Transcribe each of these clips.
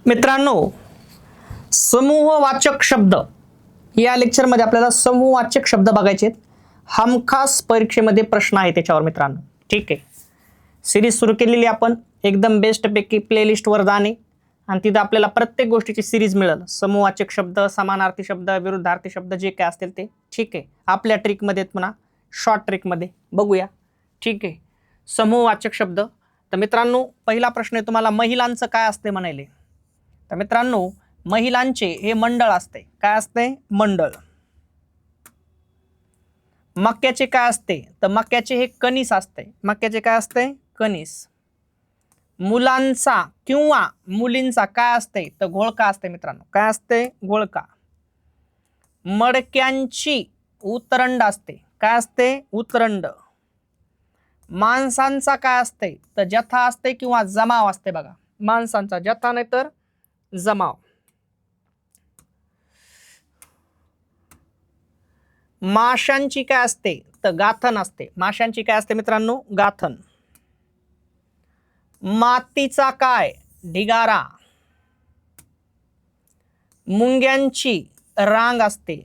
मित्रांनो, समूहवाचक शब्द या लेक्चरमध्ये आपल्याला समूहवाचक शब्द बघायचे आहेत. हमखास परीक्षेमध्ये प्रश्न आहे त्याच्यावर मित्रांनो. ठीक आहे, सिरीज सुरू केलेली आपण एकदम बेस्ट पैकी प्लेलिस्टवर जाणे आणि तिथं आपल्याला प्रत्येक गोष्टीची सिरीज मिळेल. समूहवाचक शब्द, समानार्थी शब्द, विरुद्धार्थी शब्द जे काय असतील ते. ठीक आहे, आपल्या ट्रिकमध्ये म्हणा, शॉर्ट ट्रिकमध्ये बघूया. ठीक आहे, समूहवाचक शब्द. तर मित्रांनो, पहिला प्रश्न आहे तुम्हाला, महिलांचं काय असते म्हणाले. तर मित्रांनो, महिलांचे हे मंडळ असते. काय असते? मंडळ. मक्याचे काय असते? तर मक्याचे हे कणीस असते. मक्याचे काय असते? कणीस. मुलांचा किंवा मुलींचा काय असते? तर घोळका असते मित्रांनो. काय असते? घोळका. मडक्यांची उतरंड असते. काय असते? उतरंड. माणसांचा काय असते? तर जथा असते किंवा जमाव असते. बघा, माणसांचा जथा नाही तर जमाव. माशांची काय असते? तर गाथन असते. माशांची काय असते मित्रांनो? गाथन. मातीचा काय? ढिगारा. मुंग्यांची रांग असते.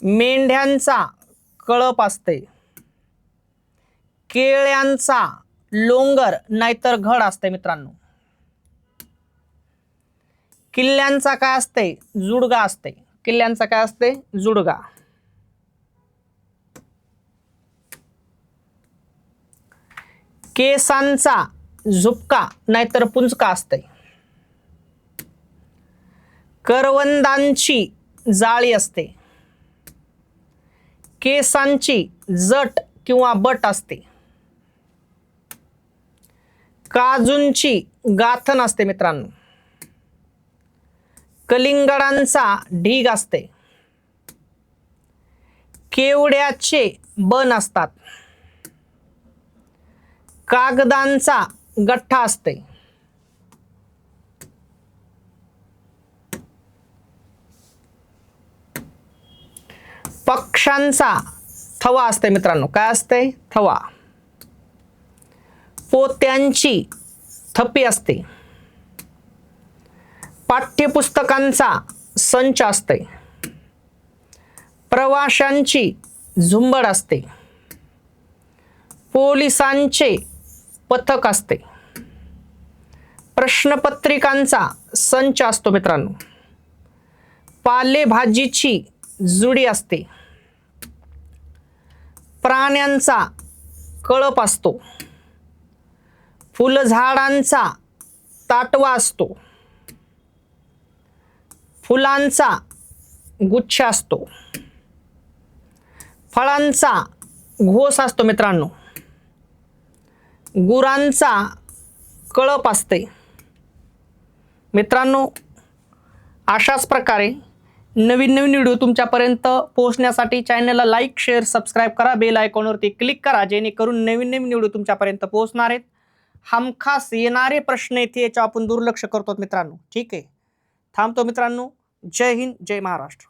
मेंढ्यांचा कळप असते. केळ्यांचा लोंगर नाहीतर घड असते मित्रांनो. किल्ल्यांचा काय असते? जुडगा असते. किल्ल्यांचा काय असते? जुडगा. केसांचा झुपका नाहीतर पुंजका असते. करवंदांची जाळी असते. केसांची जट किंवा बट असते. काजूंची गाथन असते मित्रांनो. कलिंगडांचा ढीग असते. केवड्याचे बन असतात. कागदांचा गठ्ठा असते. पक्ष्यांचा थवा असते मित्रांनो. काय असते? थवा. पोत्यांची थप्पी असते. पाठ्यपुस्तकांचा संच असते. प्रवाशांची झुंबड असते. पोलिसांचे पथक असते. प्रश्नपत्रिकांचा संच असतो मित्रांनो. पालेभाजीची जुडी असते. प्राण्यांचा कळप असतो. फुलझाडांचा ताटवा असतो. फुलांचा गुच्छ असतो. फळांचा घोस असतो मित्रांनो. गुरांचा कळप असते. मित्रांनो, अशाच प्रकारे नवीन व्हिडिओ तुमच्यापर्यंत पोहोचण्यासाठी चॅनलला लाईक, शेअर, सबस्क्राईब करा. बेल आयकॉनवरती क्लिक करा, जेणेकरून नवीन व्हिडिओ तुमच्यापर्यंत पोहोचणार आहेत. हमखास येणारे प्रश्न येथे याच्या आपण दुर्लक्ष करतो मित्रांनो. ठीक आहे, थांबतो मित्रांनो. जय हिंद, जय महाराष्ट्र.